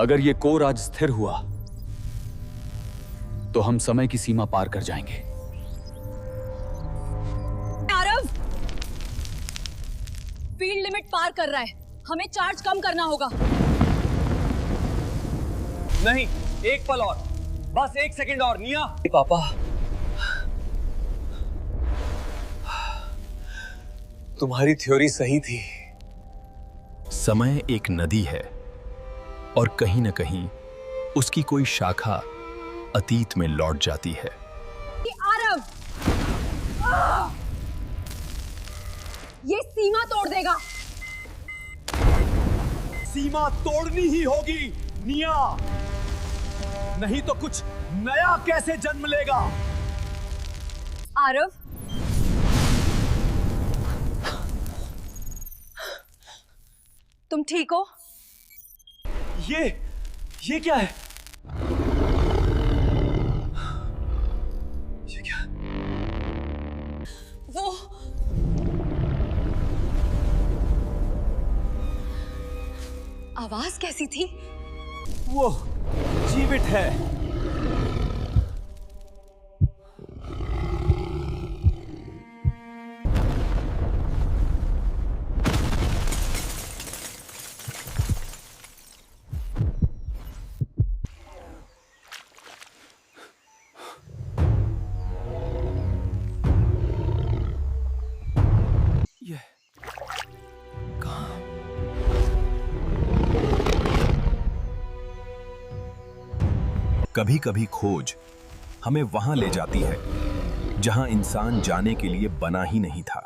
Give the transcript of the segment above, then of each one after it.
अगर ये कोर आज स्थिर हुआ तो हम समय की सीमा पार कर जाएंगे। आरव, फील्ड लिमिट पार कर रहा है, हमें चार्ज कम करना होगा। नहीं, एक पल और, बस 1 सेकंड और। निया, पापा, तुम्हारी थ्योरी सही थी। समय एक नदी है और कहीं न कहीं उसकी कोई शाखा अतीत में लौट जाती है। आरव, ये सीमा तोड़ देगा। सीमा तोड़नी ही होगी निया, नहीं तो कुछ नया कैसे जन्म लेगा। आरव, तुम ठीक हो? ये क्या है? ये क्या? वो आवाज कैसी थी? वो जीवित है। कभी कभी खोज हमें वहां ले जाती है जहां इंसान जाने के लिए बना ही नहीं था।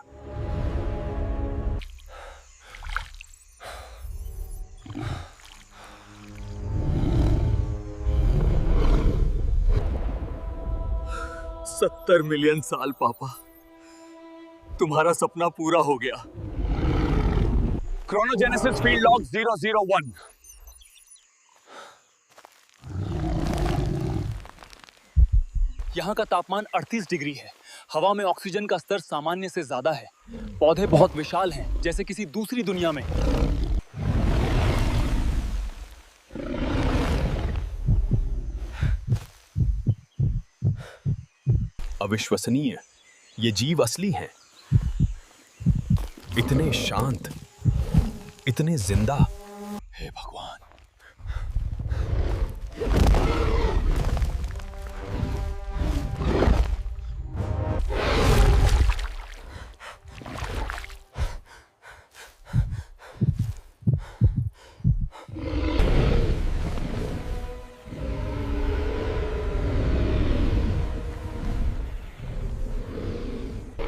$70 मिलियन साल पापा, तुम्हारा सपना पूरा हो गया। क्रोनोजेनेसिस फील्ड लॉग 001। यहाँ का तापमान 38 डिग्री है। हवा में ऑक्सीजन का स्तर सामान्य से ज्यादा है। पौधे बहुत विशाल हैं, जैसे किसी दूसरी दुनिया में। अविश्वसनीय, ये जीव असली हैं। इतने शांत, इतने जिंदा। हे भगवान,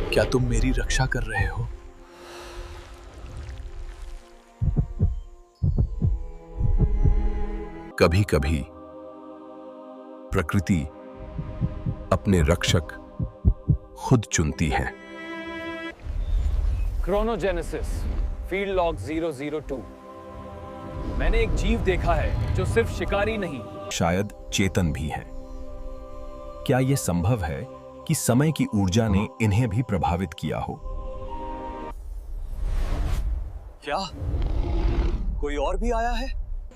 क्या तुम मेरी रक्षा कर रहे हो? कभी कभी प्रकृति अपने रक्षक खुद चुनती है। क्रोनोजेनेसिस फील्ड लॉग 002। मैंने एक जीव देखा है जो सिर्फ शिकारी नहीं, शायद चेतन भी है। क्या यह संभव है कि समय की ऊर्जा ने इन्हें भी प्रभावित किया हो? क्या कोई और भी आया है?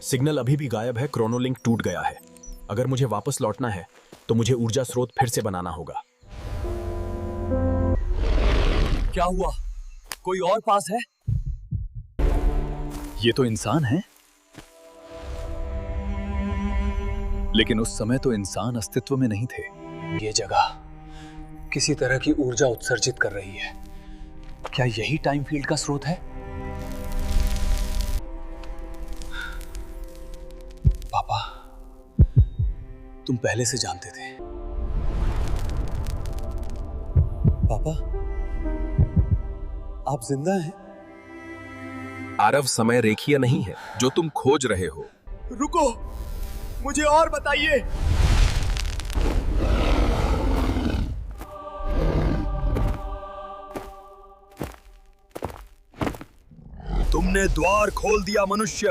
सिग्नल अभी भी गायब है। क्रोनोलिंक टूट गया है। अगर मुझे वापस लौटना है तो मुझे ऊर्जा स्रोत फिर से बनाना होगा। क्या हुआ? कोई और पास है? ये तो इंसान है, लेकिन उस समय तो इंसान अस्तित्व में नहीं थे। ये जगह किसी तरह की ऊर्जा उत्सर्जित कर रही है। क्या यही टाइम फील्ड का स्रोत है? पापा, तुम पहले से जानते थे। पापा, आप जिंदा हैं? आरव, समय रेखीय नहीं है जो तुम खोज रहे हो। रुको, मुझे और बताइए। तुमने द्वार खोल दिया मनुष्य।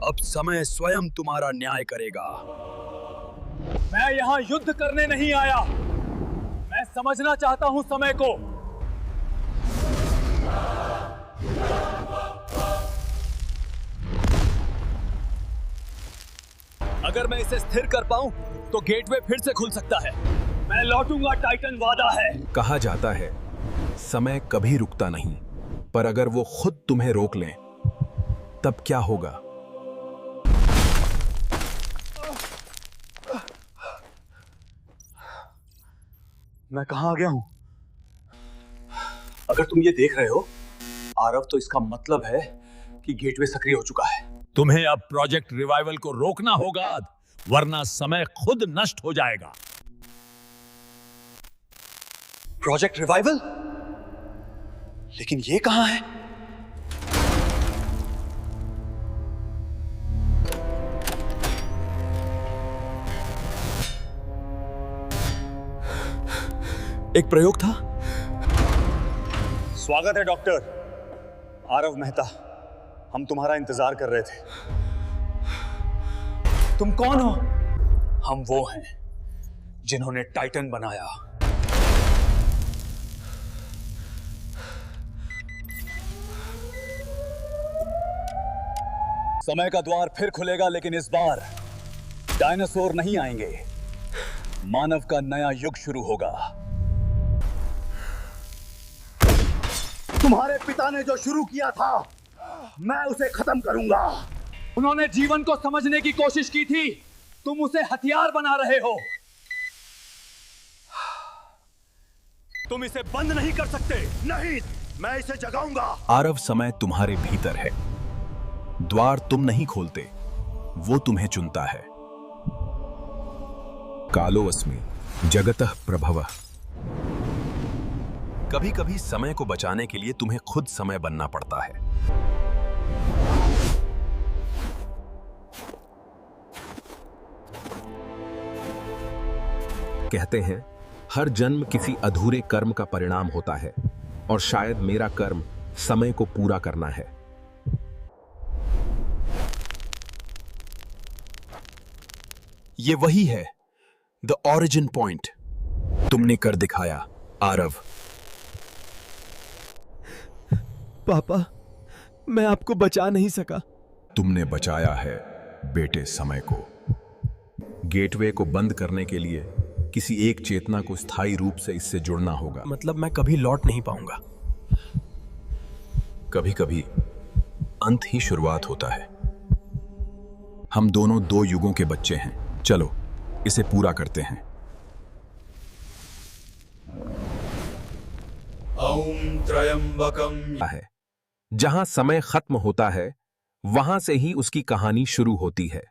अब समय स्वयं तुम्हारा न्याय करेगा। मैं यहां युद्ध करने नहीं आया, मैं समझना चाहता हूं समय को। अगर मैं इसे स्थिर कर पाऊं तो गेटवे फिर से खुल सकता है। मैं लौटूंगा टाइटन, वादा है। कहा जाता है समय कभी रुकता नहीं, पर अगर वो खुद तुम्हें रोक लें तब क्या होगा? मैं कहां आ गया हूं? अगर तुम ये देख रहे हो आरव, तो इसका मतलब है कि गेटवे सक्रिय हो चुका है। तुम्हें अब प्रोजेक्ट रिवाइवल को रोकना होगा, वरना समय खुद नष्ट हो जाएगा। Project revival? लेकिन ये कहां है? एक प्रयोग था। स्वागत है डॉक्टर आरव मेहता, हम तुम्हारा इंतजार कर रहे थे। तुम कौन हो? हम वो हैं जिन्होंने टाइटन बनाया। समय का द्वार फिर खुलेगा, लेकिन इस बार डायनासोर नहीं आएंगे। मानव का नया युग शुरू होगा। तुम्हारे पिता ने जो शुरू किया था, मैं उसे खत्म करूंगा। उन्होंने जीवन को समझने की कोशिश की थी, तुम उसे हथियार बना रहे हो। तुम इसे बंद नहीं कर सकते। नहीं, मैं इसे जगाऊंगा। आरव, समय तुम्हारे भीतर है। द्वार तुम नहीं खोलते, वो तुम्हें चुनता है। कालोऽस्मि जगतः प्रभवः। कभी कभी समय को बचाने के लिए तुम्हें खुद समय बनना पड़ता है। कहते हैं हर जन्म किसी अधूरे कर्म का परिणाम होता है, और शायद मेरा कर्म समय को पूरा करना है। ये वही है, द ऑरिजिन पॉइंट। तुमने कर दिखाया आरव। पापा, मैं आपको बचा नहीं सका। तुमने बचाया है बेटे समय को। गेटवे को बंद करने के लिए किसी एक चेतना को स्थायी रूप से इससे जुड़ना होगा। मतलब मैं कभी लौट नहीं पाऊंगा। कभी कभी अंत ही शुरुआत होता है। हम दोनों दो युगों के बच्चे हैं। चलो इसे पूरा करते हैं। ॐ त्र्यम्बकम्। है जहां समय खत्म होता है, वहां से ही उसकी कहानी शुरू होती है।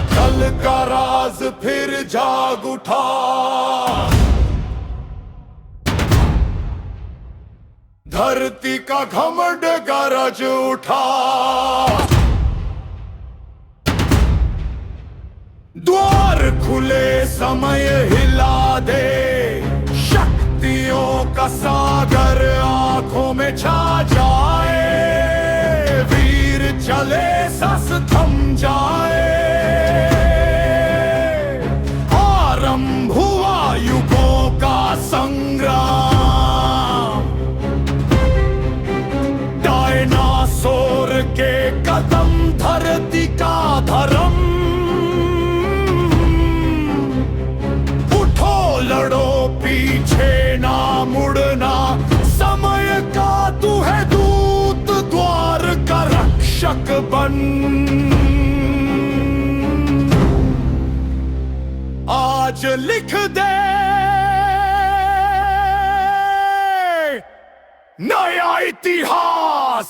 कल का राज फिर जाग उठा, धरती का घमंड गरज उठा। द्वार खुले, समय हिला दे, शक्तियों का सागर आंखों में छा जाए। वीर चले, सस थम जाए। आरंभ हुआ युगों का संग्राम। डायनासोर के कदम, धरती का धर्म। उठो, लड़ो, पीछे ना मुड़ना। समय का तू है दूत, द्वार का रक्षक बन। आज लिख दे नया इतिहास।